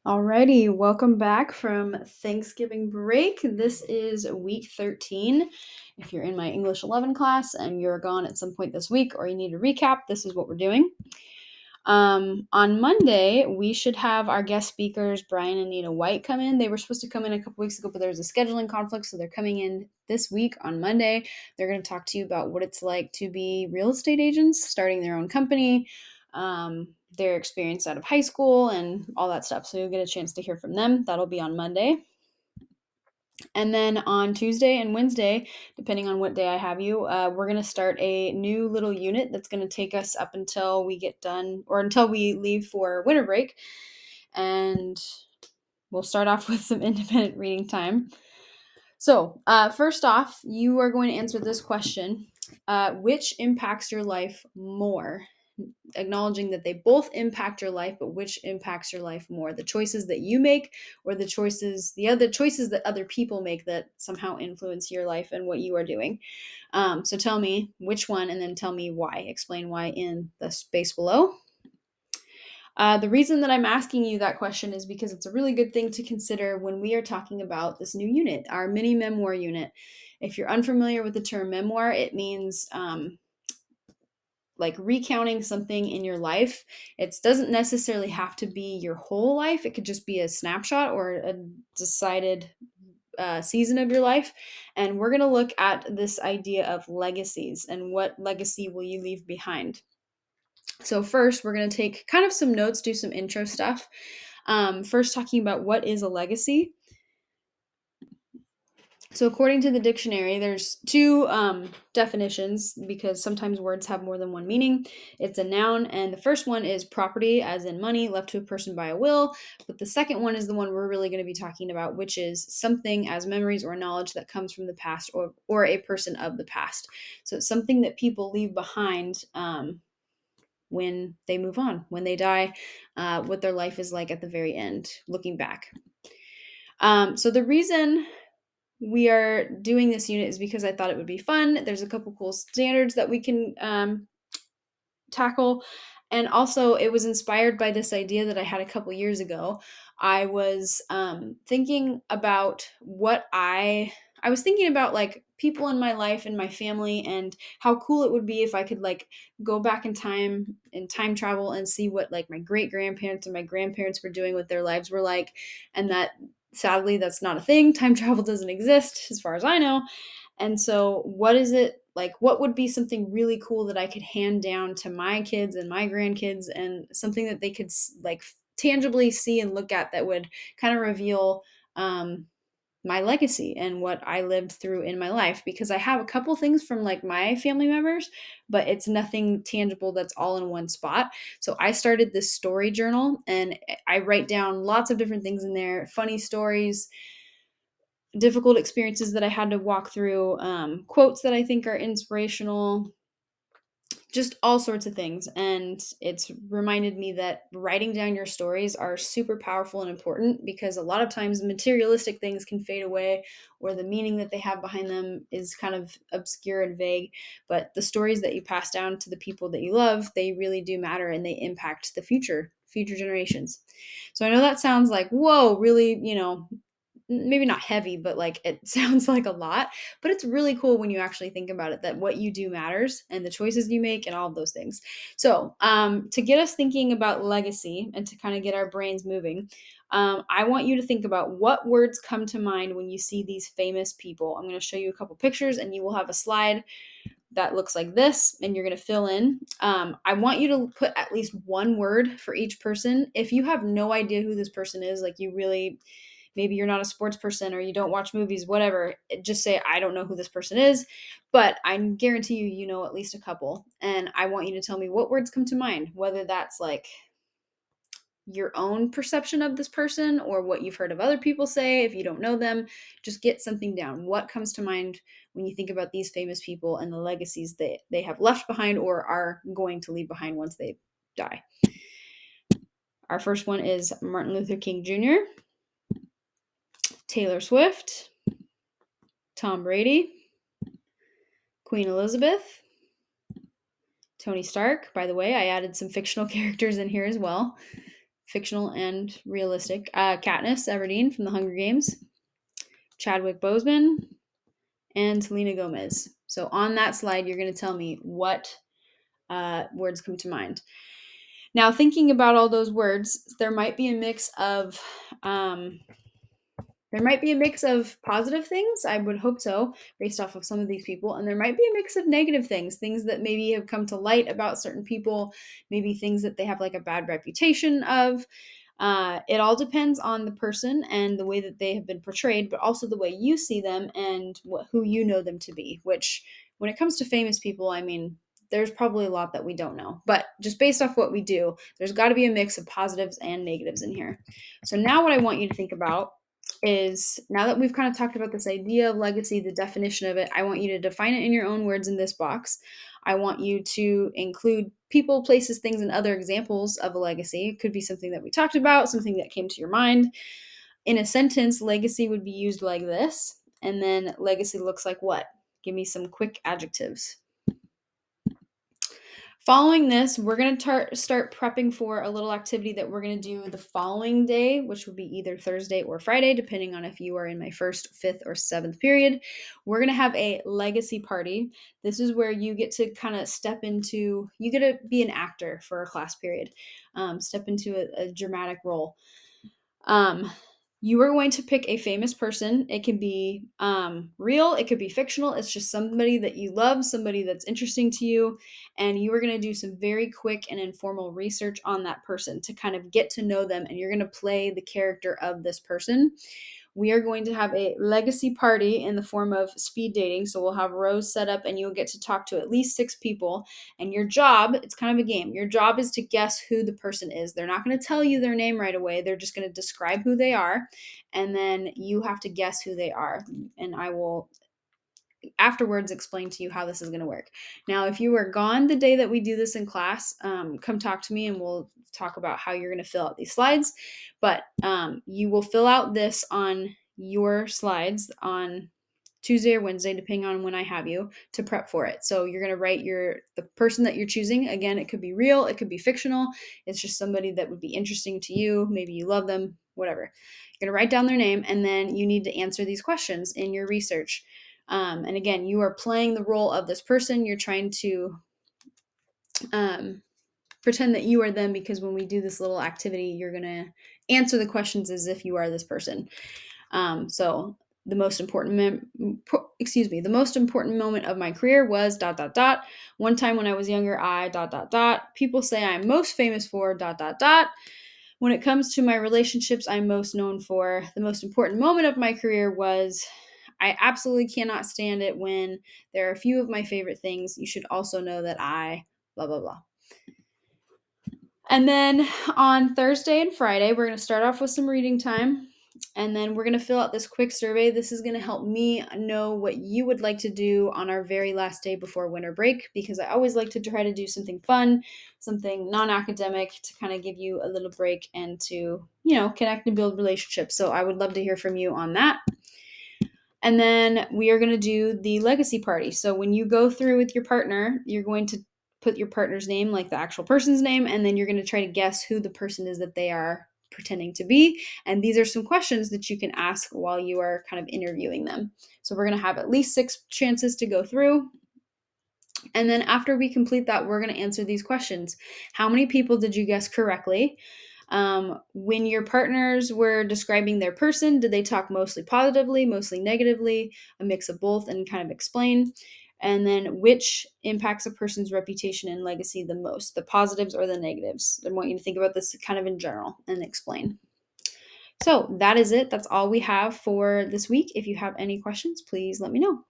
Alrighty, welcome back from Thanksgiving break. This is week 13. If you're in my English 11 class and you're gone at some point this week or you need a recap, this is what we're doing. On Monday, we should have our guest speakers, Brian and Nina White, come in. They were supposed to come in a couple weeks ago, but there was a scheduling conflict, so they're coming in this week on Monday. They're going to talk to you about what it's like to be real estate agents, starting their own company, their experience out of high school, and all that stuff. So you'll get a chance to hear from them. That'll be on Monday. And then on Tuesday and Wednesday, depending on what day I have you, we're going to start a new little unit that's going to take us up until we get done or until we leave for winter break. And we'll start off with some independent reading time. So, first off, you are going to answer this question. Which impacts your life more? Acknowledging that they both impact your life, but which impacts your life more? The choices that you make or the other choices that other people make that somehow influence your life and what you are doing. So tell me which one and then tell me why. Explain why in the space below. The reason that I'm asking you that question is because it's a really good thing to consider when we are talking about this new unit, our mini memoir unit. If you're unfamiliar with the term memoir, it means like recounting something in your life. It doesn't necessarily have to be your whole life. It could just be a snapshot or a decided season of your life. And we're going to look at this idea of legacies and what legacy will you leave behind. So first, we're going to take kind of some notes, do some intro stuff. First, talking about what is a legacy. So according to the dictionary, there's two definitions because sometimes words have more than one meaning. It's a noun, and the first one is property, as in money, left to a person by a will. But the second one is the one we're really going to be talking about, which is something as memories or knowledge that comes from the past or a person of the past. So it's something that people leave behind when they move on, when they die, what their life is like at the very end, looking back. So the reason we are doing this unit is because I thought it would be fun. There's a couple cool standards that we can tackle. And also, it was inspired by this idea that I had a couple years ago. I was thinking about I was thinking about like people in my life and my family and how cool it would be if I could like go back in time and time travel and see what like my great grandparents and my grandparents were doing, what their lives were like, and that sadly that's not a thing. Time travel doesn't exist as far as I know. And so, what is it like? What would be something really cool that I could hand down to my kids and my grandkids, and something that they could like tangibly see and look at that would kind of reveal my legacy and what I lived through in my life? Because I have a couple things from like my family members, but it's nothing tangible that's all in one spot. So I started this story journal and I write down lots of different things in there, funny stories, difficult experiences that I had to walk through, quotes that I think are inspirational, just all sorts of things. And it's reminded me that writing down your stories are super powerful and important because a lot of times materialistic things can fade away or the meaning that they have behind them is kind of obscure and vague. But the stories that you pass down to the people that you love, they really do matter and they impact the future generations. So I know that sounds like, whoa, really, maybe not heavy, but like it sounds like a lot, but it's really cool when you actually think about it that what you do matters and the choices you make and all of those things. So, to get us thinking about legacy and to kind of get our brains moving, I want you to think about what words come to mind when you see these famous people. I'm going to show you a couple pictures and you will have a slide that looks like this and you're going to fill in. I want you to put at least one word for each person. If you have no idea who this person is, like you really maybe you're not a sports person or you don't watch movies, whatever, just say, I don't know who this person is, but I guarantee you, you know at least a couple. And I want you to tell me what words come to mind, whether that's like your own perception of this person or what you've heard of other people say. If you don't know them, just get something down. What comes to mind when you think about these famous people and the legacies that they have left behind or are going to leave behind once they die? Our first one is Martin Luther King Jr., Taylor Swift, Tom Brady, Queen Elizabeth, Tony Stark. By the way, I added some fictional characters in here as well. fictional and realistic. Katniss Everdeen from the Hunger Games, Chadwick Boseman, and Selena Gomez. So on that slide, you're going to tell me what words come to mind. Now, thinking about all those words, there might be a mix of positive things. I would hope so, based off of some of these people. And there might be a mix of negative things, things that maybe have come to light about certain people, maybe things that they have like a bad reputation of. It all depends on the person and the way that they have been portrayed, but also the way you see them and who you know them to be. Which, when it comes to famous people, I mean, there's probably a lot that we don't know. But just based off what we do, there's got to be a mix of positives and negatives in here. So now what I want you to think about is, now that we've kind of talked about this idea of legacy, the definition of it, I want you to define it in your own words in this box. I want you to include people, places, things, and other examples of a legacy. It could be something that we talked about, something that came to your mind. In a sentence, legacy would be used like this. And then legacy looks like what? Give me some quick adjectives. Following this, we're going to start prepping for a little activity that we're going to do the following day, which will be either Thursday or Friday, depending on if you are in my first, fifth, or seventh period. We're going to have a legacy party. This is where you get to kind of you get to be an actor for a class period, step into a dramatic role. You are going to pick a famous person. It can be real, it could be fictional. It's just somebody that you love, somebody that's interesting to you. And you are going to do some very quick and informal research on that person to kind of get to know them. And you're going to play the character of this person. We are going to have a legacy party in the form of speed dating. So we'll have rows set up and you'll get to talk to at least 6 people. And your job, it's kind of a game. Your job is to guess who the person is. They're not going to tell you their name right away. They're just going to describe who they are. And then you have to guess who they are. And I will afterwards explain to you how this is going to work. Now, if you are gone the day that we do this in class, come talk to me and we'll talk about how you're going to fill out these slides. But you will fill out this on your slides on Tuesday or Wednesday, depending on when I have you, to prep for it. So you're going to write the person that you're choosing. Again, it could be real, it could be fictional. It's just somebody that would be interesting to you. Maybe you love them, whatever. You're going to write down their name, and then you need to answer these questions in your research. And again, you are playing the role of this person. You're trying to pretend that you are them, because when we do this little activity, you're going to answer the questions as if you are this person. So the most important the most important moment of my career was ... One time when I was younger, I ... People say I'm most famous for ... When it comes to my relationships, I'm most known for. The most important moment of my career was... I absolutely cannot stand it when there are a few of my favorite things. You should also know that I... blah, blah, blah. And then on Thursday and Friday, we're going to start off with some reading time. And then we're going to fill out this quick survey. This is going to help me know what you would like to do on our very last day before winter break, because I always like to try to do something fun, something non-academic, to kind of give you a little break and to, connect and build relationships. So I would love to hear from you on that. And then we are going to do the legacy party. So when you go through with your partner, you're going to put your partner's name, like the actual person's name, and then you're going to try to guess who the person is that they are pretending to be. And these are some questions that you can ask while you are kind of interviewing them. So we're going to have at least 6 chances to go through. And then after we complete that, we're going to answer these questions. How many people did you guess correctly? When your partners were describing their person, did they talk mostly positively, mostly negatively, a mix of both, and kind of explain? And then which impacts a person's reputation and legacy the most, the positives or the negatives? I want you to think about this kind of in general and explain. So that is it. That's all we have for this week. If you have any questions, please let me know.